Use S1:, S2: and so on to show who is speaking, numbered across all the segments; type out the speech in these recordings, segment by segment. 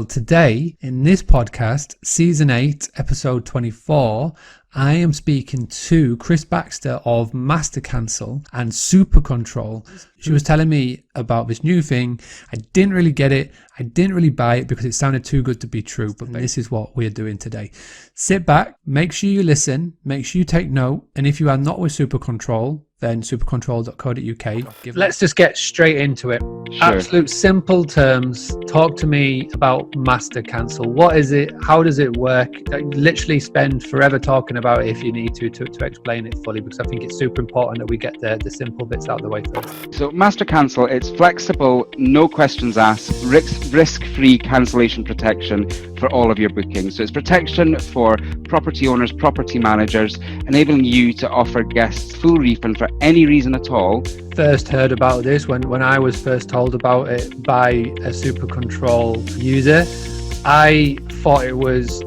S1: today in this podcast, season 8, episode 24, I am speaking to Chris Baxter of Master Cancel and Super Control. She was telling me about this new thing. I didn't really get it. I didn't really buy it because it sounded too good to be true. But this is what we're doing today. Sit back, make sure you listen, make sure you take note. And if you are not with Super Control, then supercontrol.co.uk. Let's just get straight into it. Sure. Absolute simple terms. Talk to me about Master Cancel. What is it? How does it work? Literally spend forever talking about it if you need to explain it fully, because I think it's super important that we get the simple bits out of the way first.
S2: So Master Cancel, it's flexible, no questions asked, risk-free cancellation protection for all of your bookings. So it's protection for property owners, property managers, enabling you to offer guests full refund for any reason at all.
S1: First heard about this when I was first told about it by a Super Control user. I thought it was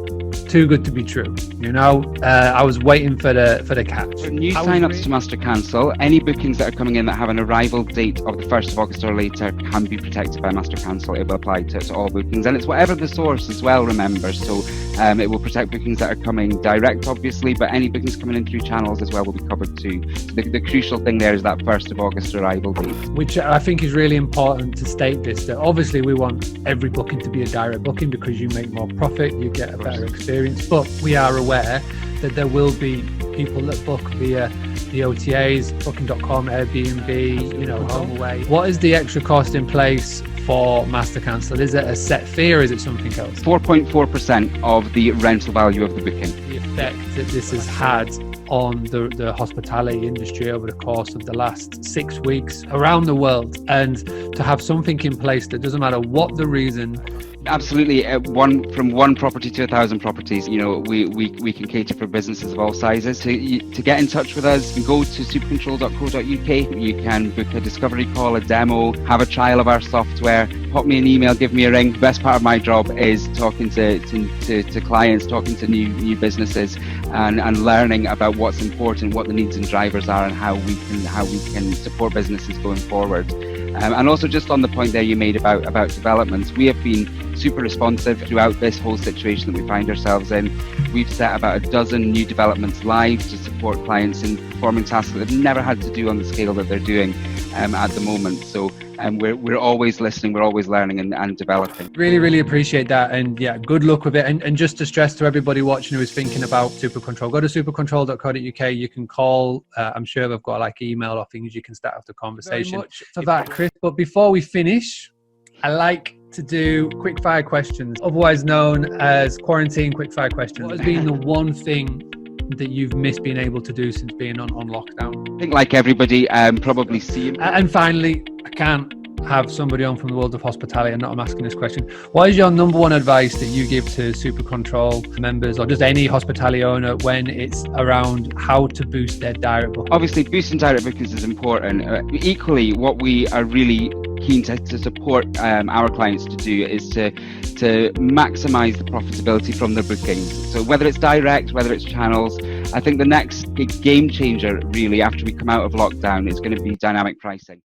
S1: too good to be true. I was waiting for the catch.
S2: For new sign-ups to Master Cancel, any bookings that are coming in that have an arrival date of the 1st of August or later can be protected by Master Cancel. It will apply to all bookings, and it's whatever the source as well, remember. So it will protect bookings that are coming direct, obviously, but any bookings coming in through channels as well will be covered too. So the crucial thing there is that 1st of August arrival date. Which
S1: I think is really important to state this, that obviously we want every booking to be a direct booking because you make more profit, you get a better experience, but we are aware that there will be people that book via the OTAs, booking.com, Airbnb, HomeAway. What is the extra cost in place for Master Cancel? Is it a set fee or is it something else?
S2: 4.4% of the rental value of the booking.
S1: The effect that this has had on the hospitality industry over the course of the last 6 weeks around the world, and to have something in place that doesn't matter what the reason.
S2: Absolutely, from one property to 1,000 properties. We can cater for businesses of all sizes. To get in touch with us, you can go to supercontrol.co.uk. You can book a discovery call, a demo, have a trial of our software. Pop me an email, give me a ring. The best part of my job is talking to clients, talking to new businesses, and learning about what's important, what the needs and drivers are, and how we can support businesses going forward. And also, just on the point there you made about developments, we have been super responsive throughout this whole situation that we find ourselves in. We've set about 12 new developments live to support clients in performing tasks that they've never had to do on the scale that they're doing at the moment. So we're always listening, we're always learning and developing.
S1: Really, really appreciate that. And yeah, good luck with it. And just to stress to everybody watching who is thinking about Super Control, go to supercontrol.co.uk. You can call. I'm sure they've got eemail or things you can start off the conversation. Very much for that, Chris. But before we finish, I like to do quickfire questions, otherwise known as quarantine quickfire questions. What has been the one thing that you've missed being able to do since being on lockdown?
S2: I think, like everybody, probably seeing.
S1: And finally, I can't have somebody on from the world of hospitality and not I'm asking this question. What is your number one advice that you give to Super Control members or just any hospitality owner when it's around how to boost their direct booking?
S2: Obviously, boosting direct bookings is important. Equally, what we are really keen to support our clients to do is to maximize the profitability from their bookings. So whether it's direct, whether it's channels, I think the next big game changer really after we come out of lockdown is going to be dynamic pricing.